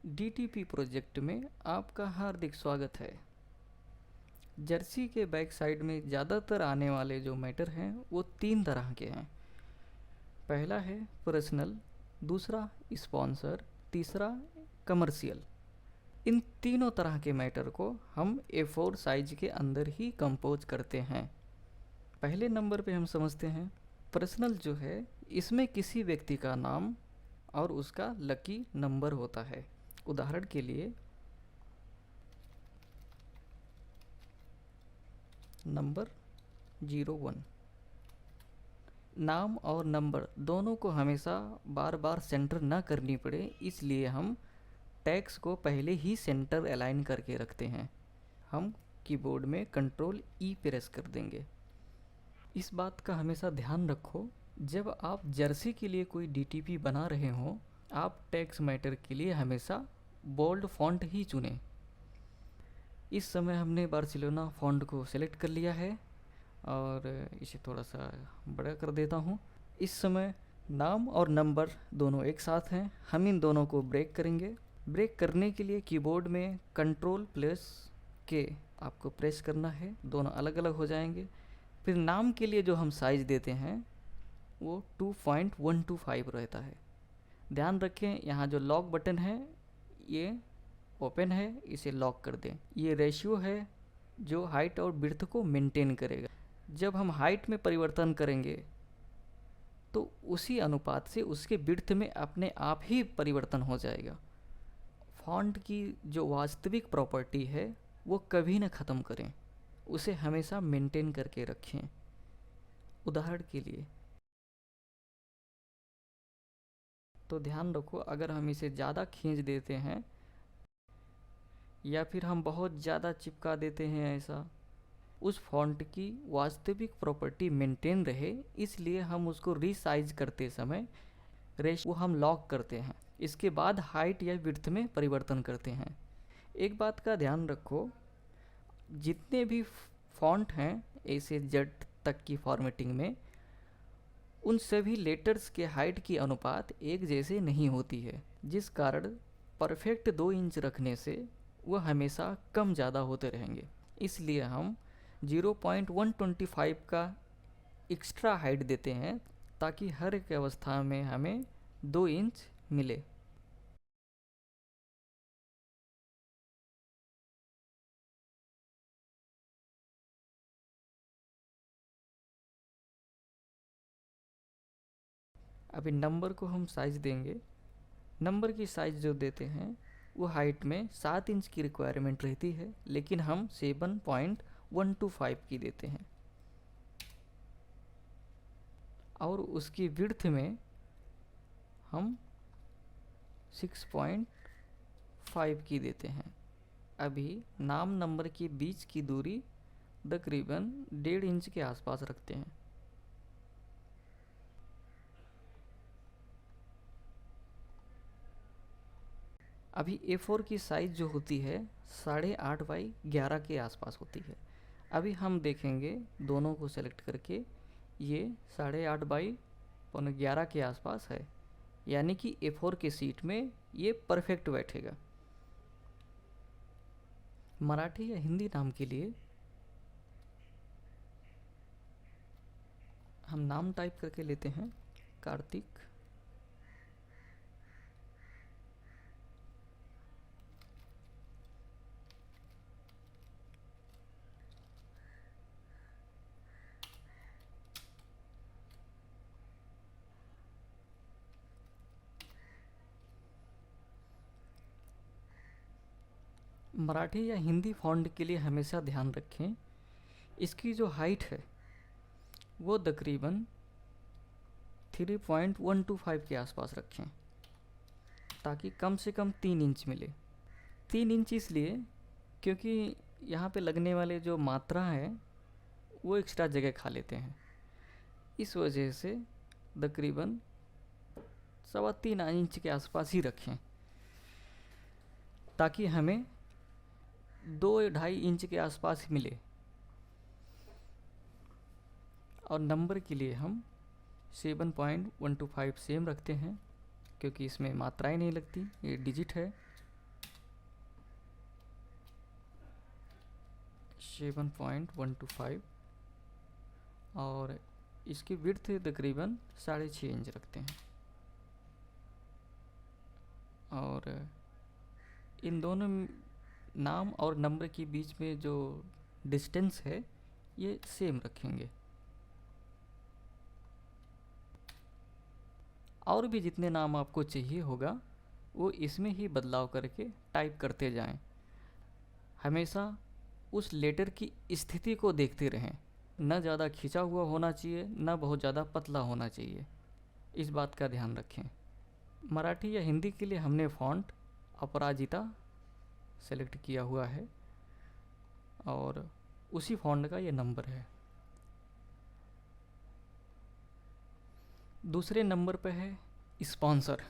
DTP project में आपका हार्दिक स्वागत है। जर्सी के बैक साइड में ज़्यादातर आने वाले जो मैटर हैं वो तीन तरह के हैं। पहला है पर्सनल, दूसरा स्पॉन्सर, तीसरा कमर्शियल। इन तीनों तरह के मैटर को हम A4 साइज के अंदर ही कंपोज करते हैं। पहले नंबर पे हम समझते हैं पर्सनल जो है, इसमें किसी व्यक्ति का नाम और उसका लकी नंबर होता है। उदाहरण के लिए नंबर 01। नाम और नंबर दोनों को हमेशा बार बार सेंटर ना करनी पड़े, इसलिए हम टैग्स को पहले ही सेंटर अलाइन करके रखते हैं। हम कीबोर्ड में कंट्रोल ई प्रेस कर देंगे। इस बात का हमेशा ध्यान रखो, जब आप जर्सी के लिए कोई डीटीपी बना रहे हो, आप टैग्स मैटर के लिए हमेशा बोल्ड फॉन्ट ही चुनें। इस समय हमने बार्सिलोना फॉन्ट को सेलेक्ट कर लिया है और इसे थोड़ा सा बड़ा कर देता हूँ। इस समय नाम और नंबर दोनों एक साथ हैं। हम इन दोनों को ब्रेक करेंगे। ब्रेक करने के लिए कीबोर्ड में कंट्रोल+K आपको प्रेस करना है, दोनों अलग अलग हो जाएंगे। फिर नाम के लिए जो हम साइज देते हैं वो 2.125 रहता है। ध्यान रखें, यहाँ जो लॉक बटन है ये ओपन है, इसे लॉक कर दें। ये रेशियो है जो हाइट और विड्थ को मेंटेन करेगा। जब हम हाइट में परिवर्तन करेंगे तो उसी अनुपात से उसके विड्थ में अपने आप ही परिवर्तन हो जाएगा। फॉन्ट की जो वास्तविक प्रॉपर्टी है वो कभी ना ख़त्म करें, उसे हमेशा मेंटेन करके रखें। उदाहरण के लिए तो ध्यान रखो, अगर हम इसे ज़्यादा खींच देते हैं या फिर हम बहुत ज़्यादा चिपका देते हैं, ऐसा उस फॉन्ट की वास्तविक प्रॉपर्टी मेंटेन रहे, इसलिए हम उसको रीसाइज करते समय रेशियो हम लॉक करते हैं। इसके बाद हाइट या विड्थ में परिवर्तन करते हैं। एक बात का ध्यान रखो, जितने भी फॉन्ट हैं A से Z तक की फॉर्मेटिंग में, उन सभी लेटर्स के हाइट की अनुपात एक जैसे नहीं होती है, जिस कारण परफेक्ट 2 इंच रखने से वह हमेशा कम ज़्यादा होते रहेंगे। इसलिए हम 0.125 का एक्स्ट्रा हाइट देते हैं ताकि हर एक अवस्था में हमें 2 इंच मिले। अभी नंबर को हम साइज देंगे। नंबर की साइज जो देते हैं वो हाइट में 7 इंच की रिक्वायरमेंट रहती है, लेकिन हम 7.125 की देते हैं। और उसकी विड्थ में हम 6.5 की देते हैं। अभी नाम नंबर के बीच की दूरी तकरीबन 1.5 इंच के आसपास रखते हैं। अभी A4 की साइज़ जो होती है 8.5x11 के आसपास होती है। अभी हम देखेंगे दोनों को सेलेक्ट करके, ये 8.5x11 के आसपास है, यानी कि A4 के सीट में ये परफेक्ट बैठेगा। मराठी या हिंदी नाम के लिए हम नाम टाइप करके लेते हैं कार्तिक। मराठी या हिंदी फॉन्ट के लिए हमेशा ध्यान रखें, इसकी जो हाइट है वो तकरीबन 3.125 के आसपास रखें ताकि कम से कम 3 इंच मिले। 3 इंच इसलिए क्योंकि यहाँ पे लगने वाले जो मात्रा है वो एक्स्ट्रा जगह खा लेते हैं। इस वजह से तकरीबन 3.25 इंच के आसपास ही रखें ताकि हमें 2-2.5 इंच के आसपास मिले। और नंबर के लिए हम 7.125 सेम रखते हैं क्योंकि इसमें मात्राएं नहीं लगती, ये डिजिट है। 7.125 और इसकी विड्थ तकरीबन 6.5 इंच रखते हैं। और इन दोनों नाम और नंबर के बीच में जो डिस्टेंस है ये सेम रखेंगे। और भी जितने नाम आपको चाहिए होगा वो इसमें ही बदलाव करके टाइप करते जाएं। हमेशा उस लेटर की स्थिति को देखते रहें, न ज़्यादा खिंचा हुआ होना चाहिए न बहुत ज़्यादा पतला होना चाहिए, इस बात का ध्यान रखें। मराठी या हिंदी के लिए हमने फ़ॉन्ट अपराजिता सेलेक्ट किया हुआ है और उसी फ़ॉन्ट का ये नंबर है। दूसरे नंबर पे है स्पॉन्सर।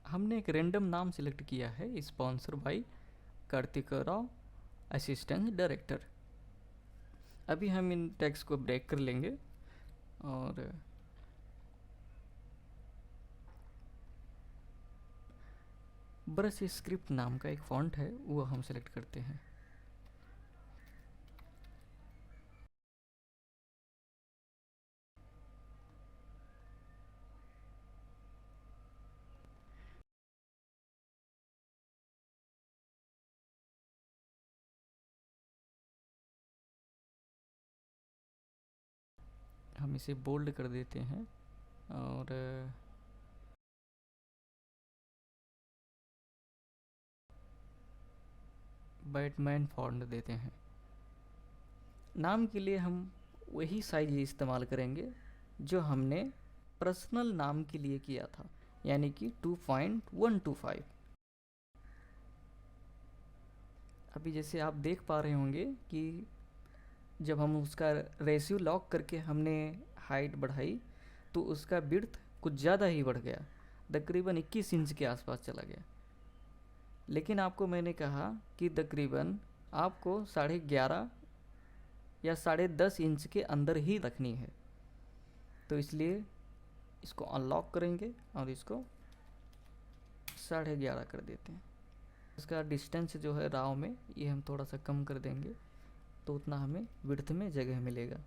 हमने एक रैंडम नाम सेलेक्ट किया है, sponsor by Kartik Rao, assistant director. अभी हम इन टैग्स को ब्रेक कर लेंगे और ब्रश स्क्रिप्ट नाम का एक फ़ॉन्ट है वो हम सेलेक्ट करते हैं। हम इसे बोल्ड कर देते हैं और बैटमैन फॉन्ट देते हैं। नाम के लिए हम वही साइज इस्तेमाल करेंगे जो हमने पर्सनल नाम के लिए किया था, यानी कि 2.125। अभी जैसे आप देख पा रहे होंगे कि जब हम उसका रेशियो लॉक करके हमने हाइट बढ़ाई तो उसका विड्थ कुछ ज़्यादा ही बढ़ गया, तकरीबन 21 इंच के आसपास चला गया। लेकिन आपको मैंने कहा कि तकरीबन आपको 11.5 या 10.5 इंच के अंदर ही रखनी है, तो इसलिए इसको अनलॉक करेंगे और इसको 11.5 कर देते हैं। इसका डिस्टेंस जो है राव में ये हम थोड़ा सा कम कर देंगे तो उतना हमें विड्थ में जगह मिलेगा।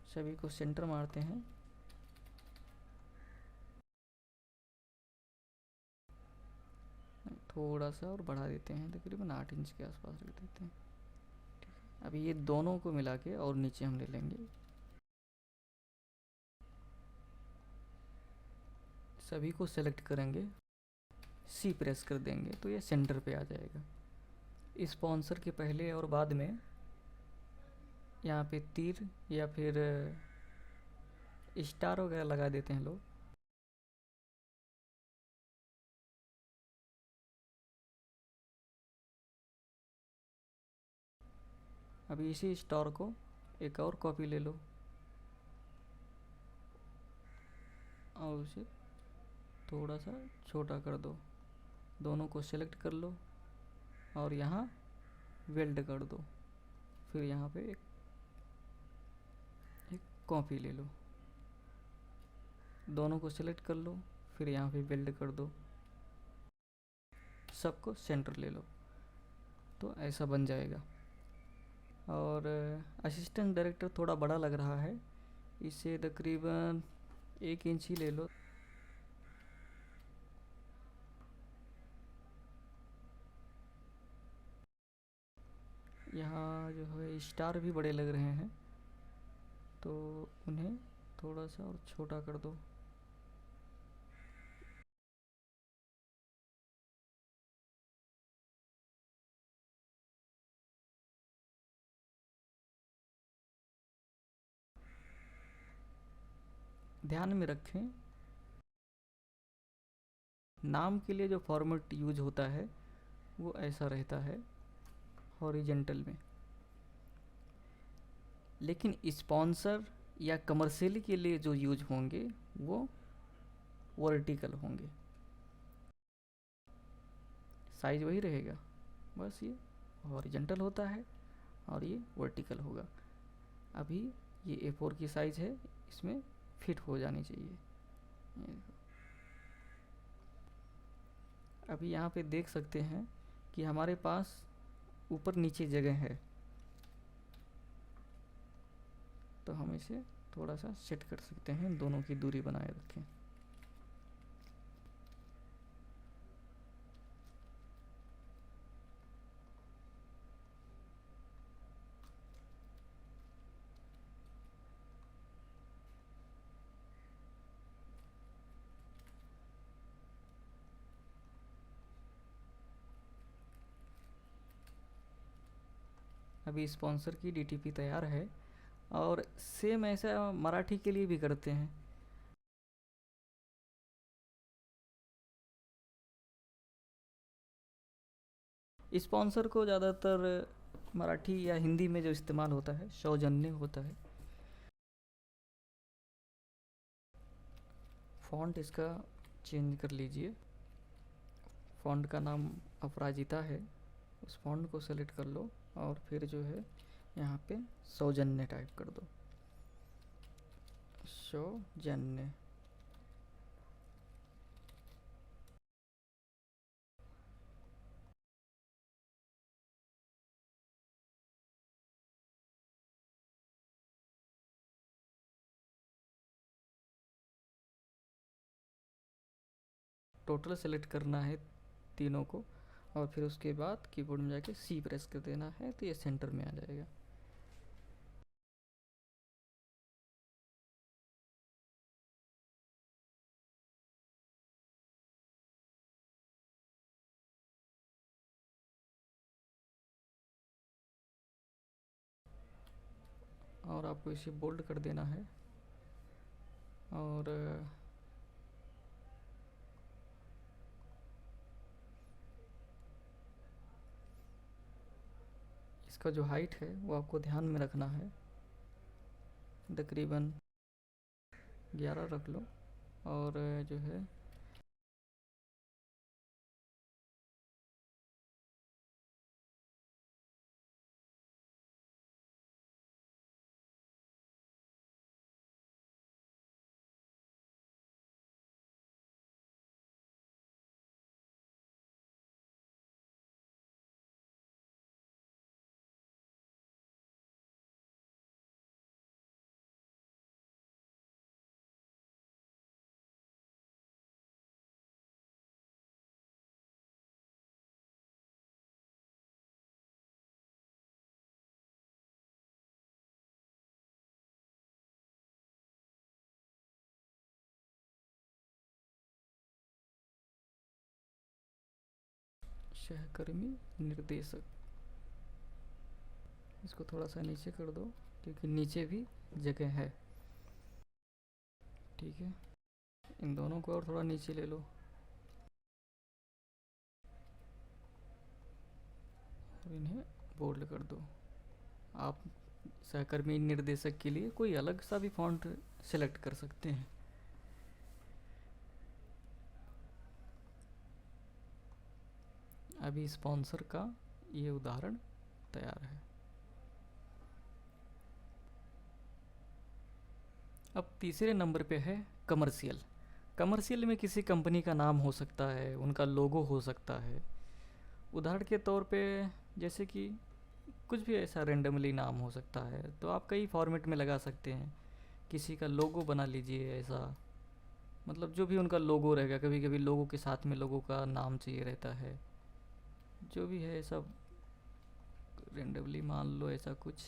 सभी को सेंटर मारते हैं। थोड़ा सा और बढ़ा देते हैं, तकरीबन 8 इंच के आसपास रख देते हैं। अभी ये दोनों को मिला के और नीचे हम ले लेंगे, सभी को सेलेक्ट करेंगे, सी प्रेस कर देंगे तो ये सेंटर पे आ जाएगा। स्पॉन्सर के पहले और बाद में यहाँ पे तीर या फिर स्टार वगैरह लगा देते हैं लोग। अभी इसी स्टार को एक और कॉपी ले लो और उसे थोड़ा सा छोटा कर दो, दोनों को सेलेक्ट कर लो और यहाँ वेल्ड कर दो। फिर यहाँ पे एक कॉपी ले लो, दोनों को सेलेक्ट कर लो, फिर यहाँ पे वेल्ड कर दो, सबको सेंटर ले लो, तो ऐसा बन जाएगा। और असिस्टेंट डायरेक्टर थोड़ा बड़ा लग रहा है, इसे तकरीबन 1 इंच ही ले लो। यहाँ जो है स्टार भी बड़े लग रहे हैं तो उन्हें थोड़ा सा और छोटा कर दो। ध्यान में रखें, नाम के लिए जो फॉर्मेट यूज होता है वो ऐसा रहता है हॉरिजेंटल में, लेकिन स्पॉन्सर या कमर्शियल के लिए जो यूज होंगे वो वर्टिकल होंगे। साइज वही रहेगा, बस ये हॉरिजेंटल होता है और ये वर्टिकल होगा। अभी ये A4 की साइज़ है, इसमें फिट हो जानी चाहिए। ये देखो, अभी यहाँ पे देख सकते हैं कि हमारे पास ऊपर नीचे जगह है, तो हम इसे थोड़ा सा सेट कर सकते हैं, दोनों की दूरी बनाए रखें। अभी स्पॉन्सर की DTP तैयार है, और सेम ऐसा मराठी के लिए भी करते हैं। स्पॉन्सर को ज़्यादातर मराठी या हिंदी में जो इस्तेमाल होता है सौजन्य होता है। फ़ॉन्ट इसका चेंज कर लीजिए, फ़ॉन्ट का नाम अपराजिता है, उस फ़ॉन्ट को सेलेक्ट कर लो और फिर जो है यहाँ पे सौजन्य टाइप कर दो, सौजन्य। टोटल सेलेक्ट करना है तीनों को, और फिर उसके बाद कीबोर्ड में जाके C प्रेस कर देना है, तो ये सेंटर में आ जाएगा। और आपको इसे बोल्ड कर देना है, और इसका जो हाइट है वो आपको ध्यान में रखना है, तकरीबन 11 रख लो। और जो है सहकर्मी निर्देशक, इसको थोड़ा सा नीचे कर दो क्योंकि नीचे भी जगह है। ठीक है, इन दोनों को और थोड़ा नीचे ले लो, और इन्हें बोल्ड कर दो। आप सहकर्मी निर्देशक के लिए कोई अलग सा भी फॉन्ट सेलेक्ट कर सकते हैं। अभी स्पॉन्सर का ये उदाहरण तैयार है। अब तीसरे नंबर पे है कमर्शियल। कमर्शियल में किसी कंपनी का नाम हो सकता है, उनका लोगो हो सकता है। उदाहरण के तौर पे जैसे कि कुछ भी ऐसा रेंडमली नाम हो सकता है, तो आप कई फॉर्मेट में लगा सकते हैं। किसी का लोगो बना लीजिए ऐसा, मतलब जो भी उनका लोगो रहेगा। कभी कभी लोगो के साथ में लोगो का नाम चाहिए रहता है, जो भी है सब रेंडमली मान लो ऐसा कुछ।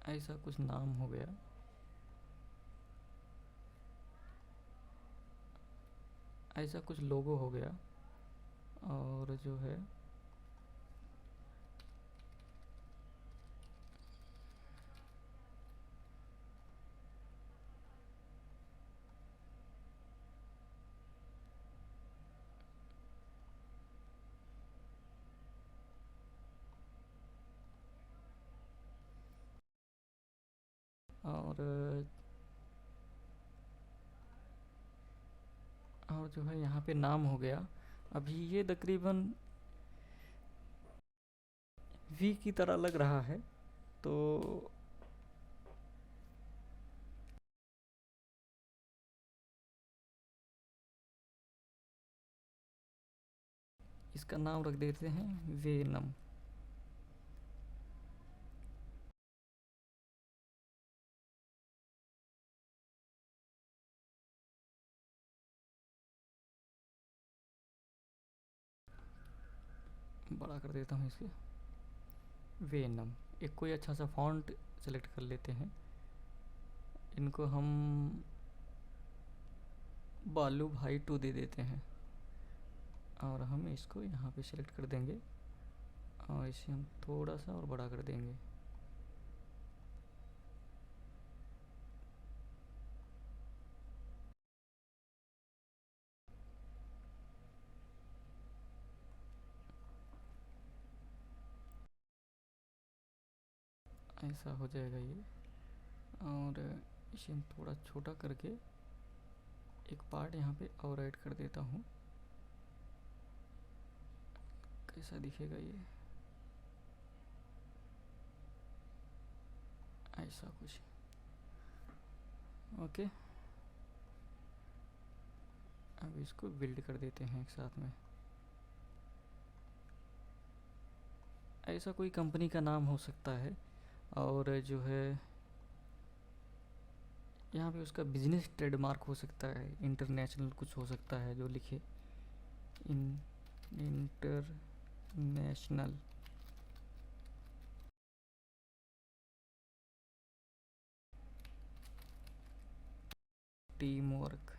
ऐसा कुछ नाम हो गया, ऐसा कुछ लोगो हो गया, और जो है और जो है यहाँ पे नाम हो गया। अभी ये तकरीबन वी की तरह लग रहा है, तो इसका नाम रख देते हैं वेनम। बड़ा कर देता हूँ इसे, वेनम। एक कोई अच्छा सा फॉन्ट सेलेक्ट कर लेते हैं। इनको हम बालू भाई 2 दे देते हैं, और हम इसको यहाँ पे सेलेक्ट कर देंगे, और इसे हम थोड़ा सा और बड़ा कर देंगे। ऐसा हो जाएगा ये। और इसे हम थोड़ा छोटा करके एक पार्ट यहाँ पे और ऐड कर देता हूँ। कैसा दिखेगा ये, ऐसा कुछ। ओके, अब इसको बिल्ड कर देते हैं एक साथ में। ऐसा कोई कंपनी का नाम हो सकता है, और जो है यहाँ पे उसका बिजनेस ट्रेडमार्क हो सकता है, इंटरनेशनल कुछ हो सकता है जो लिखे, international team work.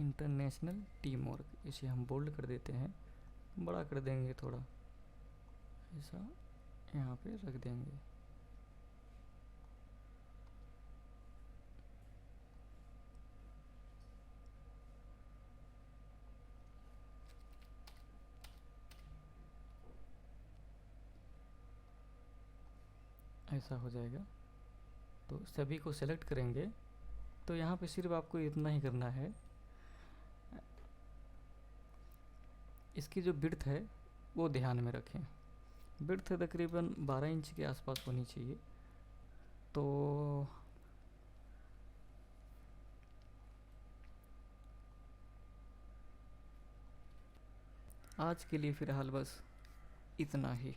International team work, इसे हम बोल्ड कर देते हैं, बड़ा कर देंगे थोड़ा, ऐसा यहाँ पे रख देंगे। ऐसा हो जाएगा। तो सभी को सेलेक्ट करेंगे, तो यहाँ पे सिर्फ आपको इतना ही करना है। इसकी जो विड्थ है वो ध्यान में रखें। विड्थ तकरीबन 12 इंच के आसपास होनी चाहिए। तो आज के लिए फ़िलहाल बस इतना ही।